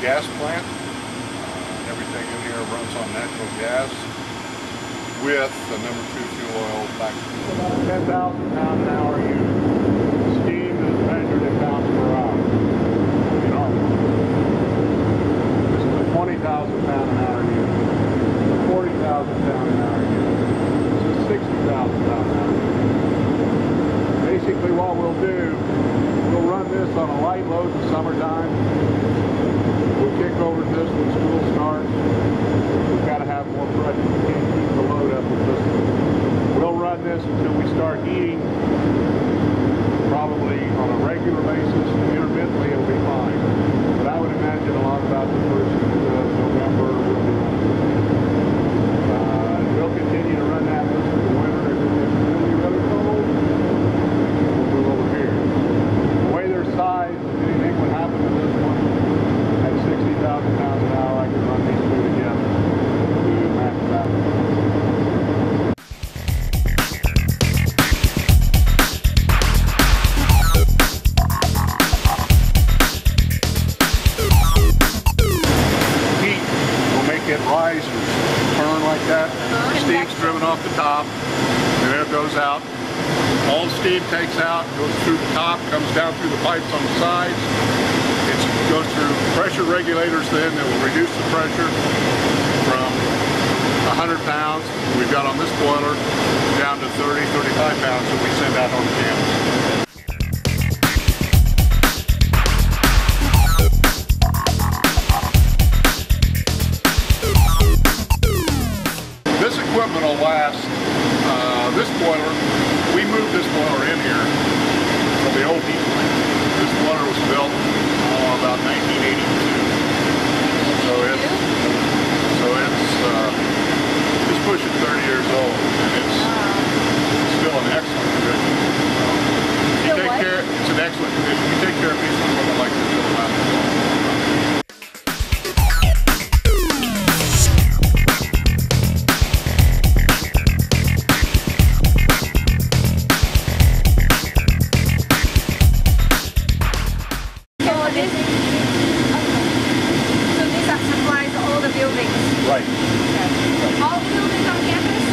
gas plant. Everything in here runs on natural gas with the number 2 fuel oil back. About a 10,000 pound an hour unit. Steam is measured in pounds per hour. You know, this is a 20,000 pound an hour unit. A 40,000 pound an hour unit. This is a 60,000 pound an hour unit. Basically what we'll do, we'll run this on a light load in the summertime. We'll kick over to this when school starts. We've got to have more pressure. We can't keep the load up with this one. We'll run this until we start heating, probably on a regular basis. Intermittently it'll be fine. But I would imagine a lot about the 1st of November we'll be running. We'll continue to run that most of the winter. If it's really, really cold, we'll move over here. The way they're sized, if anything would happen to this one, at 60,000 pounds an hour, I can run these two together to match that. Heat will make it rise or turn like that. Steam's driven off the top, and then it goes out. All the steam takes out, goes through the top, comes down through the pipes on the sides. It goes through pressure regulators then that will reduce the pressure from 100 pounds we've got on this boiler down to 30, 35 pounds that we send out on the campus. This equipment will last, this boiler, we moved this boiler in here from the old heat plant. This boiler was built about 1982. So it's pushing 30 years old, and it's still in excellent condition. You take care, it's in excellent condition. You take care of these equipment like this, it'll last a long time. Right. Okay. All the buildings on campus?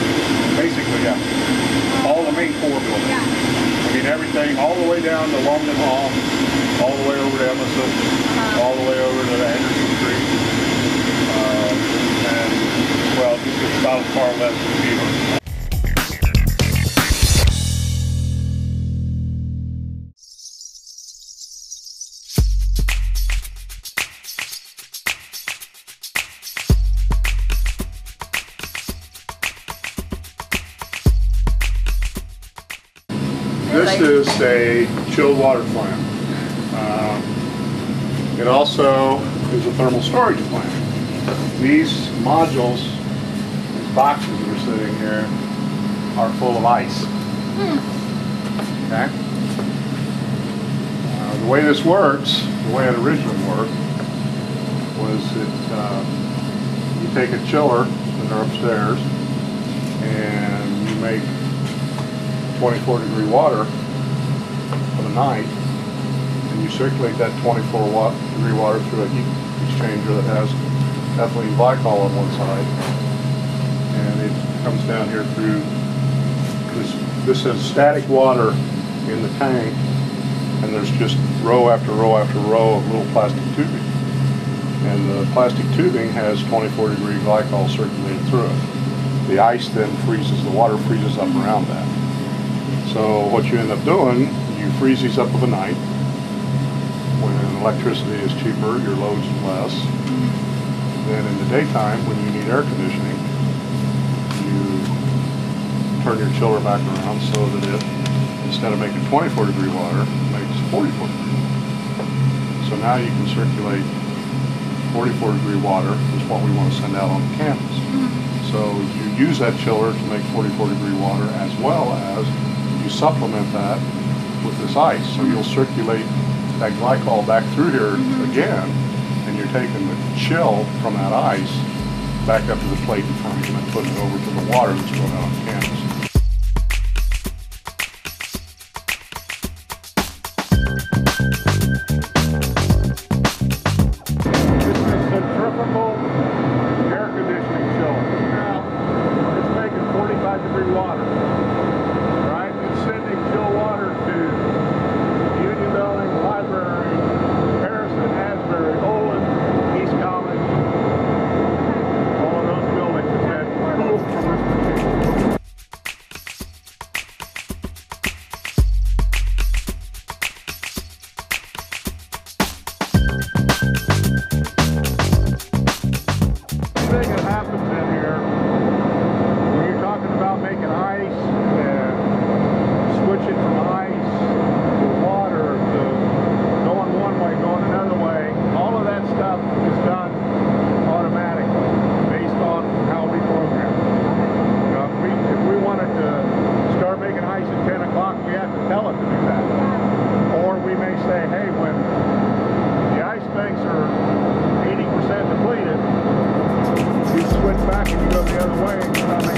Basically, yeah. All the main core buildings. Yeah. I mean, everything all the way down to Longman Hall, all the way over to Emerson, all the way over to the Anderson Street, and, well, just about as far west as Beaver. This is a chilled water plant. It also is a thermal storage plant. These modules, these boxes that are sitting here, are full of ice. Okay? The way this works, the way it originally worked, was that you take a chiller that are upstairs and you make 24-degree water for the night, and you circulate that 24-degree water through a heat exchanger that has ethylene glycol on one side, and it comes down here through this has static water in the tank, and there's just row after row after row of little plastic tubing, and the plastic tubing has 24-degree glycol circulated through it. The ice then freezes, the water freezes up around that. So what you end up doing, you freeze these up overnight. When electricity is cheaper, your load's less. Then in the daytime, when you need air conditioning, you turn your chiller back around so that it, instead of making 24-degree water, it makes 44-degree water. So now you can circulate 44-degree water, is what we want to send out on the campus. So you use that chiller to make 44-degree water, as well as you supplement that with this ice. So you'll circulate that glycol back through here again, and you're taking the chill from that ice back up to the plate in front of you and putting it over to the water that's going out on campus. This tell it to do that. Or we may say, hey, when the ice tanks are 80% depleted, you switch back and you go the other way and you're not making